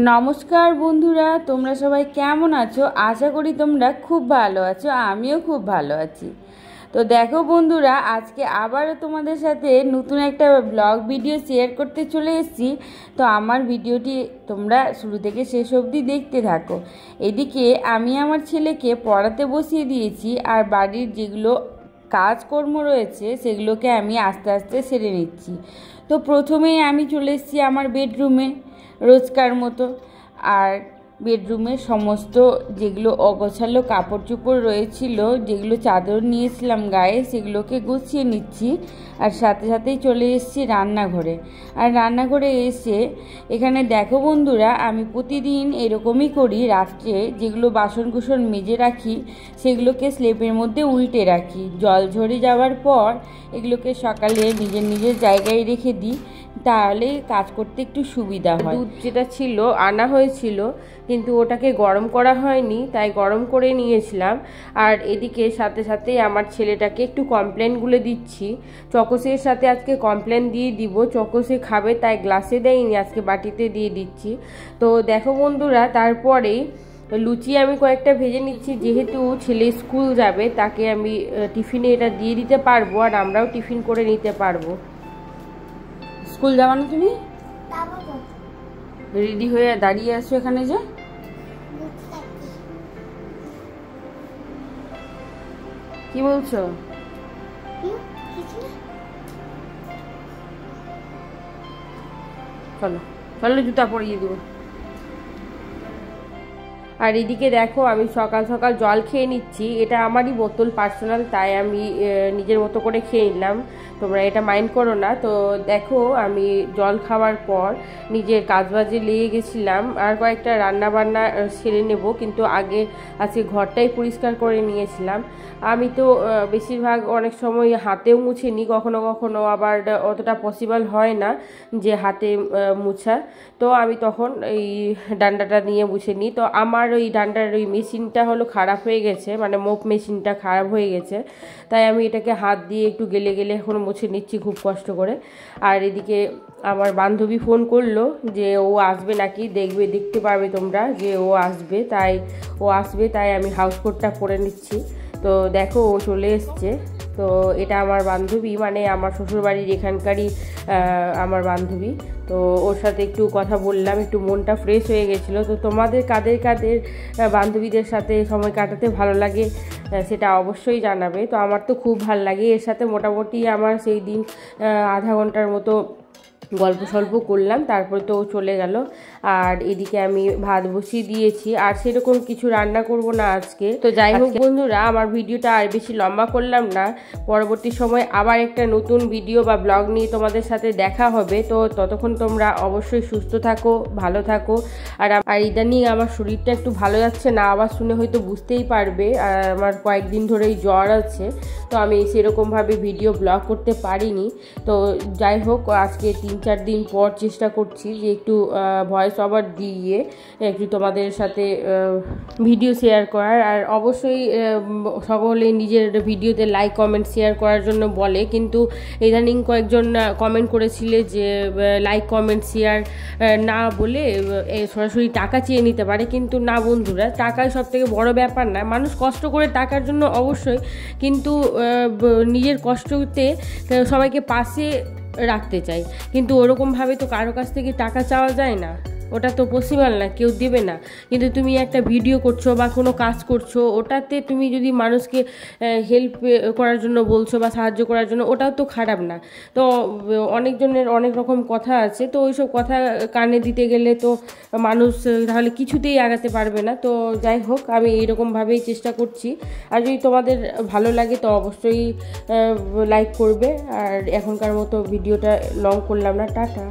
নমস্কার বন্ধুরা, তোমরা সবাই কেমন আছো? আশা করি তোমরা খুব ভালো আছো। আমিও খুব ভালো আছি। তো দেখো বন্ধুরা, আজকে আবারও তোমাদের সাথে নতুন একটা ব্লগ ভিডিও শেয়ার করতে চলে এসেছি। তো আমার ভিডিওটি তোমরা শুরু থেকে শেষ অবধি দেখতে থাকো। এদিকে আমি আমার ছেলেকে পড়াতে বসিয়ে দিয়েছি, আর বাড়ির যেগুলো কাজকর্ম রয়েছে সেগুলোকে আমি আস্তে আস্তে সেরে নিচ্ছি। তো প্রথমেই আমি চলে এসেছি আমার বেডরুমে, রোজকার মতো। আর বেডরুমে সমস্ত যেগুলো অগোছালো কাপড় চোপড় রয়েছিল, যেগুলো চাদর নিয়েছিলাম গায়ে, সেগুলোকে গুছিয়ে নিচ্ছি। আর সাথে সাথেই চলে এসেছি রান্নাঘরে। আর রান্নাঘরে এসে এখানে দেখো বন্ধুরা, আমি প্রতিদিন এরকমই করি। রাত্রে যেগুলো বাসন কুসন মেজে রাখি সেগুলোকে স্লেপের মধ্যে উল্টে রাখি। জল ঝরে যাওয়ার পর এগুলোকে সকালে নিজের নিজের জায়গায় রেখে দিই, তাহলে কাজ করতে একটু সুবিধা হয়। দুধ যেটা ছিল আনা হয়েছিল, কিন্তু ওটাকে গরম করা হয়নি, তাই গরম করে নিয়েছিলাম। আর এদিকে সাথে সাথে আমার ছেলেটাকে একটু কমপ্লেনগুলো দিচ্ছি। চকোসের সাথে আজকে কমপ্লেন দিয়ে দিব। চকোসে খাবে, তাই গ্লাসে দেয়নি, আজকে বাটিতে দিয়ে দিচ্ছি। তো দেখো বন্ধুরা, তারপরেই লুচি আমি কয়েকটা ভেজে নিচ্ছি। যেহেতু ছেলে স্কুল যাবে, তাকে আমি টিফিনে এটা দিয়ে দিতে পারবো, আর আমরাও টিফিন করে নিতে পারবো। স্কুল যাবা না তুমি? রেডি হয়ে দাঁড়িয়ে আছো এখানে যে? কি বলছো? চলো চলো, জুতা পরিয়ে দেবো। আর এদিকে দেখো, আমি সকাল সকাল জল খেয়ে নিচ্ছি। এটা আমারই বোতল পার্সোনাল, তাই আমি নিজের মতো করে খেয়ে নিলাম, তোমরা এটা মাইন্ড করো না। তো দেখো, আমি জল খাওয়ার পর নিজের কাজবাজে লেগে গেছিলাম। আর কয়েকটা রান্না বান্না সেরে নেব, কিন্তু আগে আজকে ঘরটাই পরিষ্কার করে নিয়েছিলাম। আমি তো বেশিরভাগ অনেক সময় হাতেও মুছে নিই, কখনো কখনো আবার অতটা পসিবল হয় না যে হাতে মুছা। তো আমি তখন এই ডান্ডাটা নিয়ে মুছে নিই। তো আমার ওই ডান্ডার ওই মেশিনটা হলো খারাপ হয়ে গেছে, মানে মোপ মেশিনটা খারাপ হয়ে গেছে, তাই আমি এটাকে হাত দিয়ে একটু গেলে গেলে এখন মুছে নিচ্ছি খুব কষ্ট করে। আর এদিকে আমার বান্ধবী ফোন করলো যে ও আসবে নাকি, দেখতে পারবে তোমরা যে ও আসবে, তাই আমি হাউস কোটটা পরে নিচ্ছি। তো দেখো, ও চলে এসছে। তো এটা আমার বান্ধবী, মানে আমার শ্বশুরবাড়ির এখানকারই আমার বান্ধবী। তো ওর সাথে একটু কথা বললাম, একটু মনটা ফ্রেশ হয়ে গেছিলো। তো তোমাদের কাদের কাদের বান্ধবীদের সাথে সময় কাটাতে ভালো লাগে সেটা অবশ্যই জানাবে। তো আমার তো খুব ভালো লাগে। এর সাথে মোটামুটি আমার সেই দিন আধা ঘন্টার মতো গল্প সল্প করলাম, তারপরে তো চলে গেল। আর এদিকে আমি ভাত বসিয়ে দিয়েছি, আর সেরকম কিছু রান্না করব না আজকে। তো যাই হোক বন্ধুরা, আমার ভিডিওটা আর বেশি লম্বা করলাম না। পরবর্তী সময় আবার একটা নতুন ভিডিও বা ব্লগ নিয়ে তোমাদের সাথে দেখা হবে। তো ততক্ষণ তোমরা অবশ্যই সুস্থ থাকো, ভালো থাকো। আর ইদানিং আমার শরীরটা একটু ভালো যাচ্ছে না, আবার শুনে হয়তো বুঝতেই পারবে। আর আমার কয়েকদিন ধরেই জ্বর আছে, তো আমি সেরকমভাবে ভিডিও ব্লগ করতে পারিনি। তো যাই হোক, আজকে 3-4 দিন পর চেষ্টা করছি যে একটু ভয়েস ওভার দিয়ে একটু তোমাদের সাথে ভিডিও শেয়ার করার। আর অবশ্যই সকলে নিজের ভিডিওতে লাইক কমেন্ট শেয়ার করার জন্য বলে, কিন্তু ইদানিং কয়েকজন কমেন্ট করেছিলে যে লাইক কমেন্ট শেয়ার না বলে সরাসরি টাকা চেয়ে নিতে পারে। কিন্তু না বন্ধুরা, টাকাই সব থেকে বড় ব্যাপার না। মানুষ কষ্ট করে টাকার জন্য অবশ্যই, কিন্তু নিজের কষ্টতে সবাইকে পাশে রাখতে চাই, কিন্তু ওরকমভাবে তো কারো কাছ থেকে টাকা চাওয়া যায় না, ওটা তো পসিবল না, কেউ দেবে না। কিন্তু তুমি একটা ভিডিও করছো বা কোনো কাজ করছো, ওটাতে তুমি যদি মানুষকে হেল্প করার জন্য বলছো বা সাহায্য করার জন্য, ওটাও তো খারাপ না। তো অনেকজনের অনেক রকম কথা আছে, তো ওইসব কথা কানে দিতে গেলে তো মানুষ তাহলে কিছুতেই আগাতে পারবে না। তো যাই হোক, আমি এইরকমভাবেই চেষ্টা করছি। আর যদি তোমাদের ভালো লাগে তো অবশ্যই লাইক করবে। আর এখনকার মতো ভিডিওটা লং করলাম না, টাটা।